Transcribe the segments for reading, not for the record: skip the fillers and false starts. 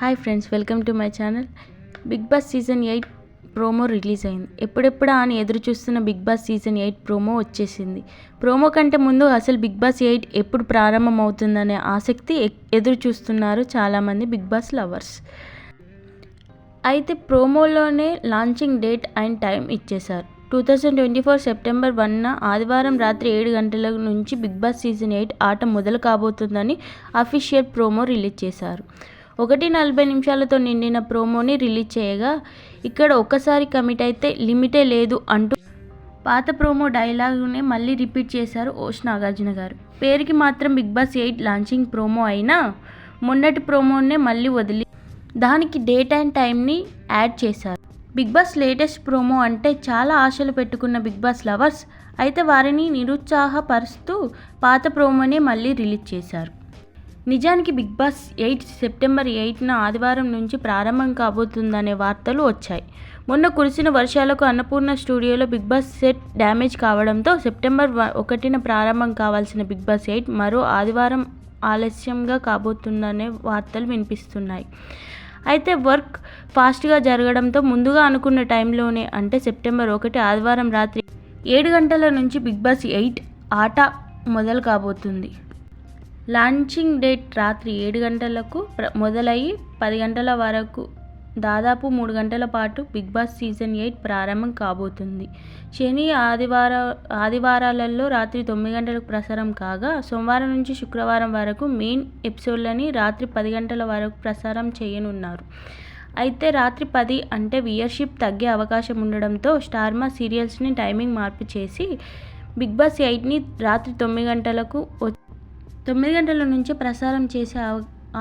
Hi friends, welcome to my channel. Bigg Boss season 8 promo release అయింది. ఎప్పుడెప్పుడా అని ఎదురు చూస్తున్న బిగ్ బాస్ సీజన్ 8 ప్రోమో వచ్చేసింది. ప్రోమో కంటే ముందు అసలు బిగ్ బాస్ 8 ఎప్పుడు ప్రారంభం అవుతుందనే ఆసక్తి ఎదురు చూస్తున్నారు చాలామంది బిగ్ బాస్ లవర్స్. అయితే ప్రోమోలోనే లాంచింగ్ డేట్ అండ్ టైం ఇచ్చేశారు. 2024 సెప్టెంబర్ 1న ఆదివారం రాత్రి 7 గంటల నుంచి బిగ్ బాస్ సీజన్ 8 ఆట మొదలు కాబోతుందని అఫీషియల్ ప్రోమో రిలీజ్ చేశారు. 1:40 నిండిన ప్రోమోని రిలీజ్ చేయగా, ఇక్కడ ఒక్కసారి కమిట్ అయితే లిమిటే లేదు అంటూ పాత ప్రోమో డైలాగునే మళ్ళీ రిపీట్ చేశారు ఓష్ నాగార్జున గారు. పేరుకి మాత్రం బిగ్ బాస్ 8 లాంచింగ్ ప్రోమో అయినా మొన్నటి ప్రోమోనే మళ్ళీ వదిలి దానికి డేట్ అండ్ టైంని యాడ్ చేశారు. బిగ్ బాస్ లేటెస్ట్ ప్రోమో అంటే చాలా ఆశలు పెట్టుకున్న బిగ్ బాస్ లవర్స్ అయితే వారిని నిరుత్సాహపరుస్తూ పాత ప్రోమోనే మళ్ళీ రిలీజ్ చేశారు. నిజానికి బిగ్ బాస్ 8 సెప్టెంబర్ 8న ఆదివారం నుంచి ప్రారంభం కాబోతుందనే వార్తలు వచ్చాయి. మొన్న కురిసిన వర్షాలకు అన్నపూర్ణ స్టూడియోలో బిగ్ బాస్ సెట్ డ్యామేజ్ కావడంతో సెప్టెంబర్ 1న ప్రారంభం కావాల్సిన బిగ్ బాస్ 8 మరో ఆదివారం ఆలస్యంగా కాబోతుందనే వార్తలు వినిపిస్తున్నాయి. అయితే వర్క్ ఫాస్ట్గా జరగడంతో ముందుగా అనుకున్న టైంలోనే అంటే సెప్టెంబర్ 1 ఆదివారం రాత్రి 7 గంటల నుంచి బిగ్ బాస్ 8 ఆట మొదలు కాబోతుంది. లాంచింగ్ డేట్ రాత్రి 7 గంటలకు మొదలయ్యి 10 గంటల వరకు దాదాపు 3 గంటల పాటు బిగ్ బాస్ సీజన్ 8 ప్రారంభం కాబోతుంది. శని ఆదివారాలలో రాత్రి 9 గంటలకు ప్రసారం కాగా, సోమవారం నుంచి శుక్రవారం వరకు మెయిన్ ఎపిసోడ్లని రాత్రి 10 గంటల వరకు ప్రసారం చేయనున్నారు. అయితే రాత్రి 10 అంటే వ్యూయర్షిప్ తగ్గే అవకాశం ఉండడంతో స్టార్మా సీరియల్స్ని టైమింగ్ మార్పు చేసి బిగ్ బాస్ 8ని రాత్రి 9 గంటల నుంచి ప్రసారం చేసే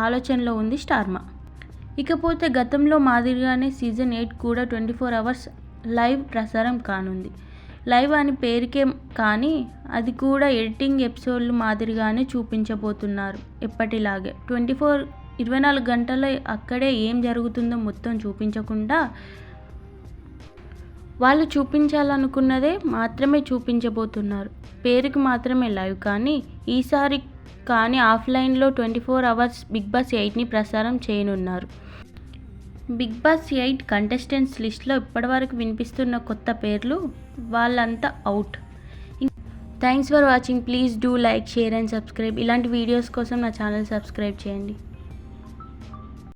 ఆలోచనలో ఉంది స్టార్మా. ఇకపోతే గతంలో మాదిరిగానే సీజన్ 8 కూడా 24 అవర్స్ లైవ్ ప్రసారం కానుంది. లైవ్ అని పేరుకే కానీ అది కూడా ఎడిటింగ్ ఎపిసోడ్లు మాదిరిగానే చూపించబోతున్నారు. ఎప్పటిలాగే 24 గంటలు అక్కడే ఏం జరుగుతుందో మొత్తం చూపించకుండా వాళ్ళు చూపించాలనుకున్నదే మాత్రమే చూపించబోతున్నారు. పేరుకి మాత్రమే లైవ్ కానీ ఈసారి కానీ ఆఫ్లైన్లో 24 అవర్స్ బిగ్ బాస్ 8ని ప్రసారం చేయనున్నారు. బిగ్ బాస్ 8 కంటెస్టెంట్స్ లిస్ట్లో ఇప్పటివరకు వినిపిస్తున్న కొత్త పేర్లు వాళ్ళంతా out. Thanks for watching. Please do like, share and subscribe. ఇలాంటి వీడియోస్ కోసం నా ఛానల్ సబ్స్క్రైబ్ చేయండి.